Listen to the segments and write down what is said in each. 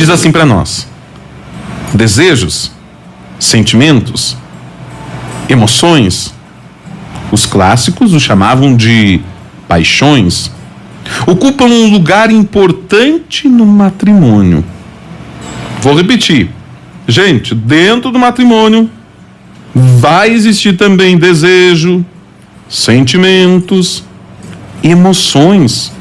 diz assim para nós: desejos, sentimentos, emoções, os clássicos o chamavam de paixões, ocupam um lugar importante no matrimônio. Vou repetir. Gente, dentro do matrimônio vai existir também desejo, sentimentos, emoções.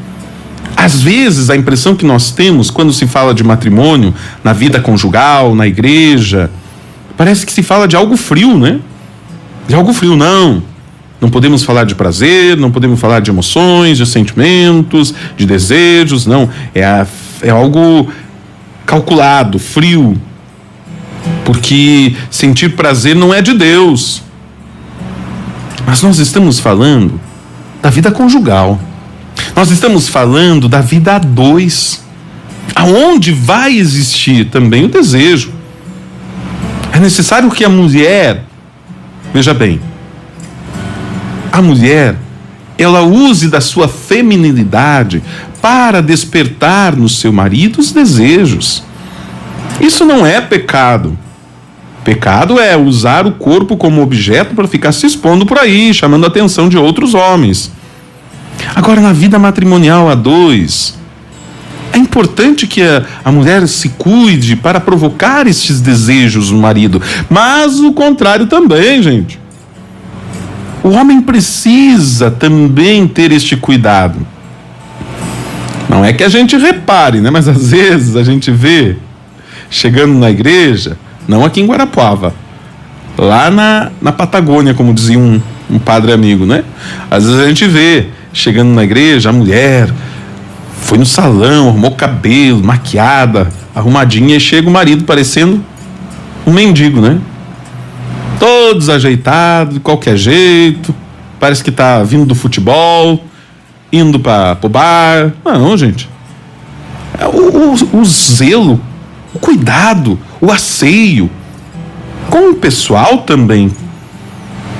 Às vezes, a impressão que nós temos quando se fala de matrimônio, na vida conjugal, na igreja, parece que se fala de algo frio, né? De algo frio, não. Não podemos falar de prazer, não podemos falar de emoções, de sentimentos, de desejos, não. É algo calculado, frio. Porque sentir prazer não é de Deus. Mas nós estamos falando da vida conjugal. Nós estamos falando da vida a dois, aonde vai existir também o desejo. É necessário que a mulher, veja bem, a mulher, ela use da sua feminilidade para despertar no seu marido os desejos. Isso não é pecado. Pecado é usar o corpo como objeto para ficar se expondo por aí, chamando a atenção de outros homens. Agora, na vida matrimonial a dois, é importante que a mulher se cuide para provocar estes desejos no marido, mas o contrário também, gente. O homem precisa também ter este cuidado. Não é que a gente repare, né? Mas às vezes a gente vê, chegando na igreja, não aqui em Guarapuava, lá na Patagônia, como dizia um padre amigo, né? Às vezes a gente vê, chegando na igreja, a mulher foi no salão, arrumou cabelo, maquiada, arrumadinha, e chega o marido parecendo um mendigo, né? Todo desajeitado, de qualquer jeito, parece que tá vindo do futebol, indo pro bar. Não, gente. O zelo, o cuidado, o asseio com o pessoal também.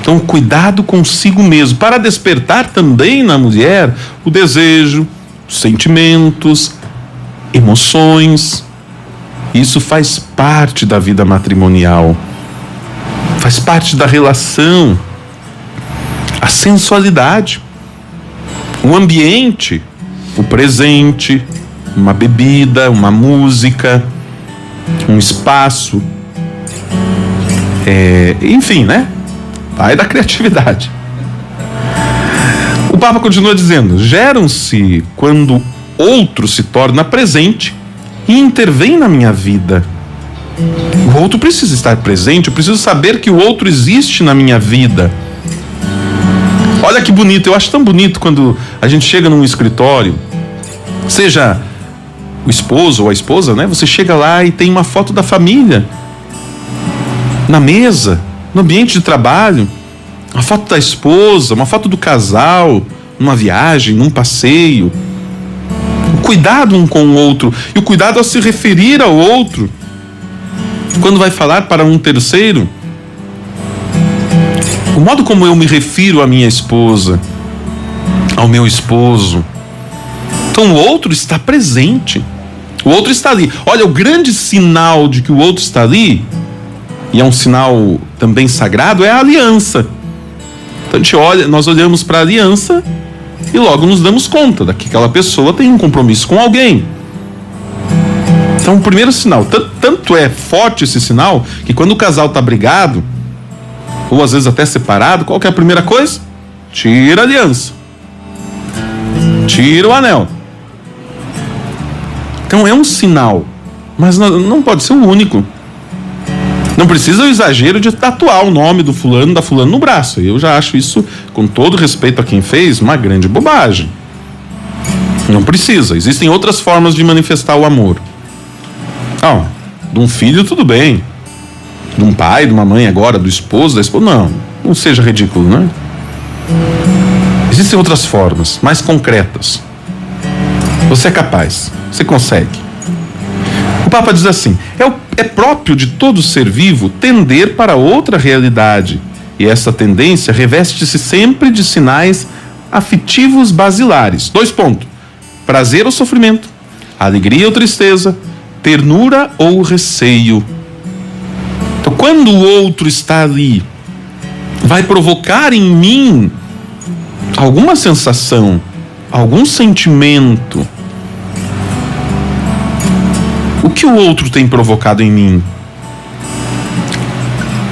Então, cuidado consigo mesmo, para despertar também na mulher o desejo, sentimentos, emoções. Isso faz parte da vida matrimonial, faz parte da relação, a sensualidade, o ambiente, o presente, uma bebida, uma música, um espaço, enfim, né? Vai da criatividade. O Papa continua dizendo: geram-se quando outro se torna presente e intervém na minha vida. O outro precisa estar presente, eu preciso saber que o outro existe na minha vida. Olha que bonito, eu acho tão bonito quando a gente chega num escritório, seja o esposo ou a esposa, né? Você chega lá e tem uma foto da família na mesa, no ambiente de trabalho, uma foto da esposa, uma foto do casal, numa viagem, num passeio. O cuidado um com o outro, e o cuidado a se referir ao outro. Quando vai falar para um terceiro, o modo como eu me refiro à minha esposa, ao meu esposo. Então o outro está presente, o outro está ali. Olha, o grande sinal de que o outro está ali, e é um sinal também sagrado, é a aliança. Então a gente olha, nós olhamos para a aliança e logo nos damos conta de que aquela pessoa tem um compromisso com alguém. Então o primeiro sinal, tanto é forte esse sinal, que quando o casal está brigado, ou às vezes até separado, qual que é a primeira coisa? Tira a aliança, tira o anel. Então é um sinal, mas não pode ser o único. Não precisa o exagero de tatuar o nome do fulano, da fulana no braço. Eu já acho isso, com todo respeito a quem fez, uma grande bobagem. Não precisa. Existem outras formas de manifestar o amor. De um filho tudo bem, de um pai, de uma mãe agora, do esposo, da esposa, não seja ridículo, né? Existem outras formas, mais concretas. Você é capaz, você consegue. O Papa diz assim: é próprio de todo ser vivo tender para outra realidade, e essa tendência reveste-se sempre de sinais afetivos basilares. 2 pontos: prazer ou sofrimento, alegria ou tristeza, ternura ou receio. Então, quando o outro está ali, vai provocar em mim alguma sensação, algum sentimento. O que o outro tem provocado em mim?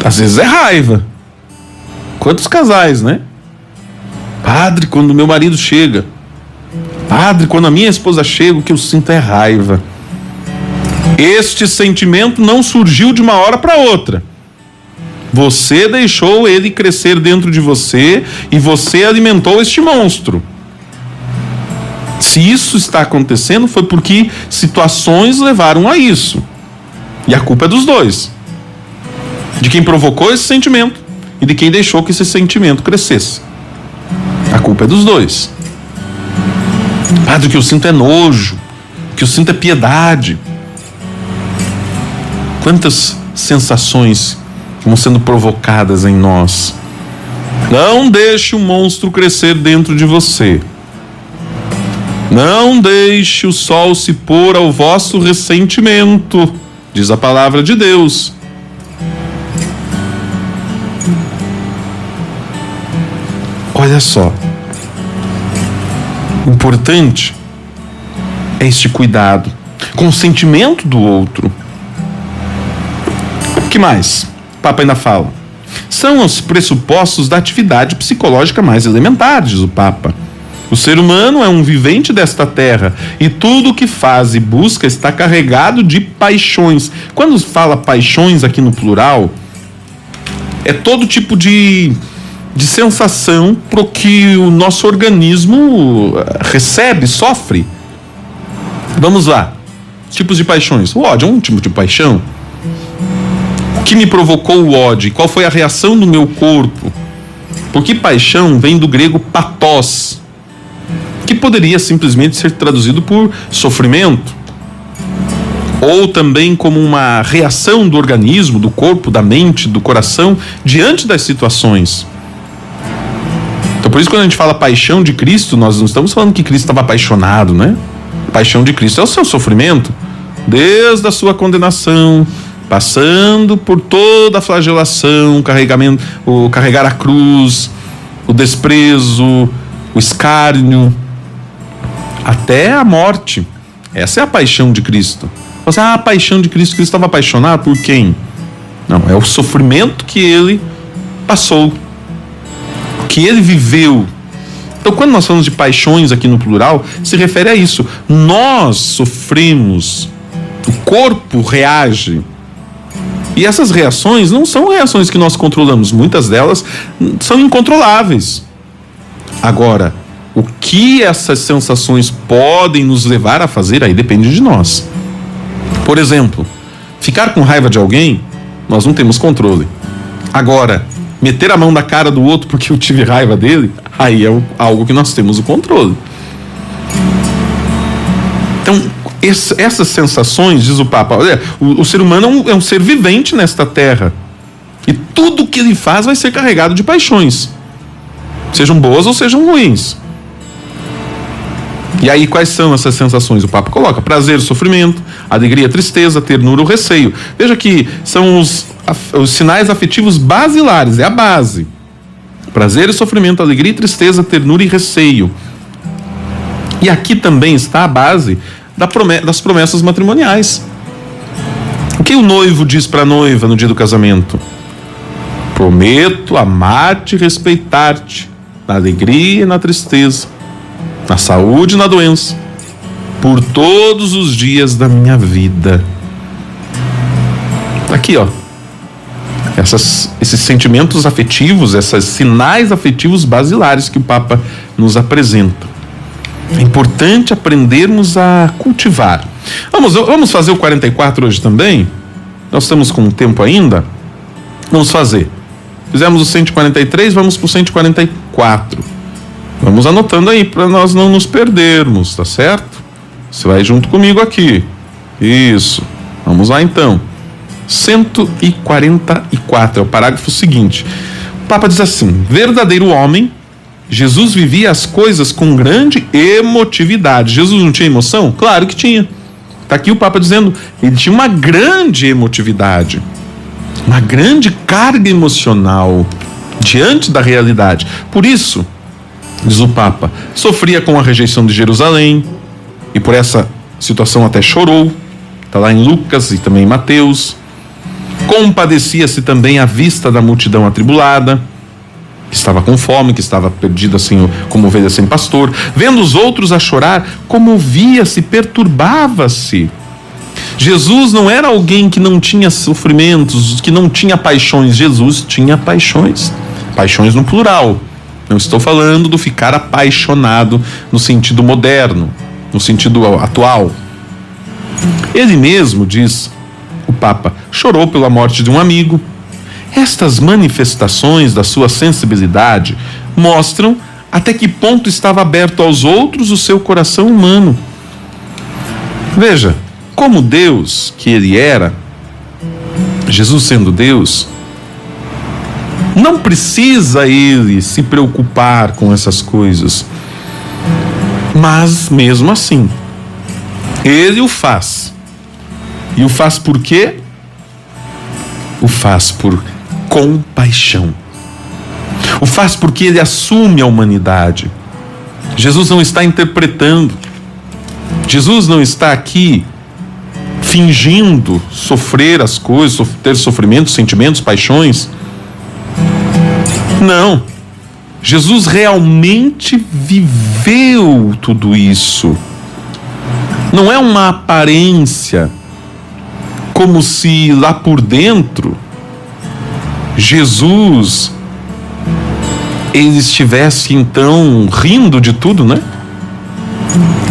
Às vezes é raiva. Quantos casais, né? Padre, quando meu marido chega. Padre, quando a minha esposa chega, o que eu sinto é raiva. Este sentimento não surgiu de uma hora para outra. Você deixou ele crescer dentro de você e você alimentou este monstro. Se isso está acontecendo, foi porque situações levaram a isso. E a culpa é dos dois. De quem provocou esse sentimento e de quem deixou que esse sentimento crescesse. A culpa é dos dois. Padre, o que eu sinto é nojo. O que eu sinto é piedade. Quantas sensações vão sendo provocadas em nós. Não deixe o monstro crescer dentro de você. Não deixe o sol se pôr ao vosso ressentimento, diz a palavra de Deus. Olha só. O importante é este cuidado com o sentimento do outro. O que mais? O Papa ainda fala. São os pressupostos da atividade psicológica mais elementar, diz o Papa. O ser humano é um vivente desta terra e tudo o que faz e busca está carregado de paixões. Quando fala paixões aqui no plural, é todo tipo de sensação pro que o nosso organismo recebe, sofre. Vamos lá. Tipos de paixões. O ódio é um tipo de paixão. O que me provocou o ódio? Qual foi a reação do meu corpo? Porque paixão vem do grego pathos, que poderia simplesmente ser traduzido por sofrimento, ou também como uma reação do organismo, do corpo, da mente, do coração, diante das situações. Então, por isso, quando a gente fala paixão de Cristo, nós não estamos falando que Cristo estava apaixonado, né? Paixão de Cristo é o seu sofrimento, desde a sua condenação, passando por toda a flagelação, carregar a cruz, o desprezo, o escárnio, até a morte. Essa é a paixão de Cristo. Você, a paixão de Cristo, Cristo estava apaixonado por quem? Não, é o sofrimento que ele passou, que ele viveu. Então, quando nós falamos de paixões aqui no plural, se refere a isso. Nós sofremos, o corpo reage. E essas reações não são reações que nós controlamos. Muitas delas são incontroláveis. Agora, o que essas sensações podem nos levar a fazer, aí depende de nós. Por exemplo, ficar com raiva de alguém, nós não temos controle. Agora, meter a mão na cara do outro porque eu tive raiva dele, aí é algo que nós temos o controle. Então, essas sensações, diz o Papa, olha, o ser humano é um ser vivente nesta terra. E tudo que ele faz vai ser carregado de paixões. Sejam boas ou sejam ruins. E aí, quais são essas sensações? O Papa coloca prazer, sofrimento, alegria, tristeza, ternura ou receio. Veja que são os sinais afetivos basilares, é a base. Prazer e sofrimento, alegria, tristeza, ternura e receio. E aqui também está a base das promessas matrimoniais. O que o noivo diz para a noiva no dia do casamento? Prometo amar-te e respeitar-te, na alegria e na tristeza, na saúde e na doença, por todos os dias da minha vida. Aqui, ó. Esses sentimentos afetivos, esses sinais afetivos basilares que o Papa nos apresenta. É importante aprendermos a cultivar. Vamos fazer o 44 hoje também? Nós estamos com tempo ainda? Vamos fazer. Fizemos o 143, vamos para o 144. Vamos anotando aí para nós não nos perdermos, tá certo? Você vai junto comigo aqui. Isso. Vamos lá então. 144 é o parágrafo seguinte. O Papa diz assim: verdadeiro homem, Jesus vivia as coisas com grande emotividade. Jesus não tinha emoção? Claro que tinha. Está aqui o Papa dizendo, ele tinha uma grande emotividade, uma grande carga emocional diante da realidade. Por isso, diz o Papa, sofria com a rejeição de Jerusalém e por essa situação até chorou. Está lá em Lucas e também em Mateus. Compadecia-se também à vista da multidão atribulada, que estava com fome, que estava perdida assim como ovelha sem pastor. Vendo os outros a chorar, comovia-se, perturbava-se. Jesus não era alguém que não tinha sofrimentos, que não tinha paixões. Jesus tinha paixões. Paixões no plural. Não estou falando do ficar apaixonado no sentido moderno, no sentido atual. Ele mesmo, diz o Papa, chorou pela morte de um amigo. Estas manifestações da sua sensibilidade mostram até que ponto estava aberto aos outros o seu coração humano. Veja, como Deus que ele era, Jesus sendo Deus, não precisa ele se preocupar com essas coisas. Mas mesmo assim, ele o faz. E o faz por quê? O faz por compaixão. O faz porque ele assume a humanidade. Jesus não está interpretando. Jesus não está aqui fingindo sofrer as coisas, ter sofrimentos, sentimentos, paixões. Não. Jesus realmente viveu tudo isso. Não é uma aparência, como se lá por dentro Jesus ele estivesse então rindo de tudo, né?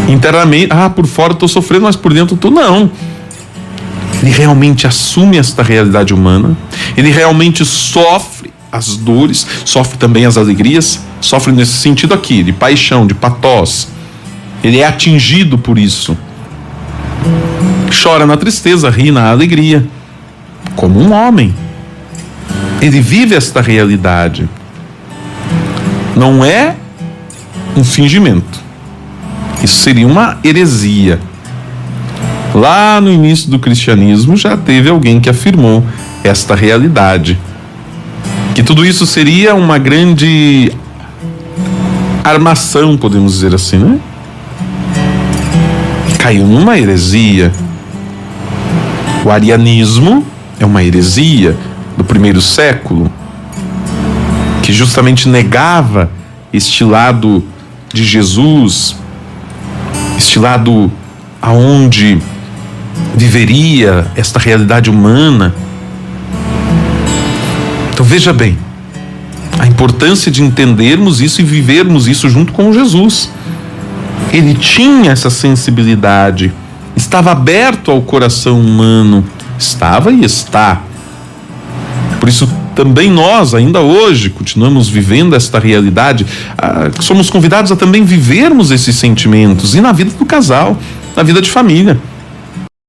Internamente, por fora estou sofrendo, mas por dentro estou não. Ele realmente assume esta realidade humana, ele realmente sofre as dores, sofre também as alegrias, sofre nesse sentido aqui, de paixão, de pathos. Ele é atingido por isso. Chora na tristeza, ri na alegria, como um homem. Ele vive esta realidade. Não é um fingimento. Isso seria uma heresia. Lá no início do cristianismo já teve alguém que afirmou esta realidade. Que tudo isso seria uma grande armação, podemos dizer assim, né? Caiu numa heresia. O arianismo é uma heresia do primeiro século, que justamente negava este lado de Jesus, este lado aonde viveria esta realidade humana. Então veja bem, a importância de entendermos isso e vivermos isso junto com Jesus. Ele tinha essa sensibilidade, estava aberto ao coração humano, estava e está. Por isso também nós, ainda hoje, continuamos vivendo esta realidade, somos convidados a também vivermos esses sentimentos, e na vida do casal, na vida de família.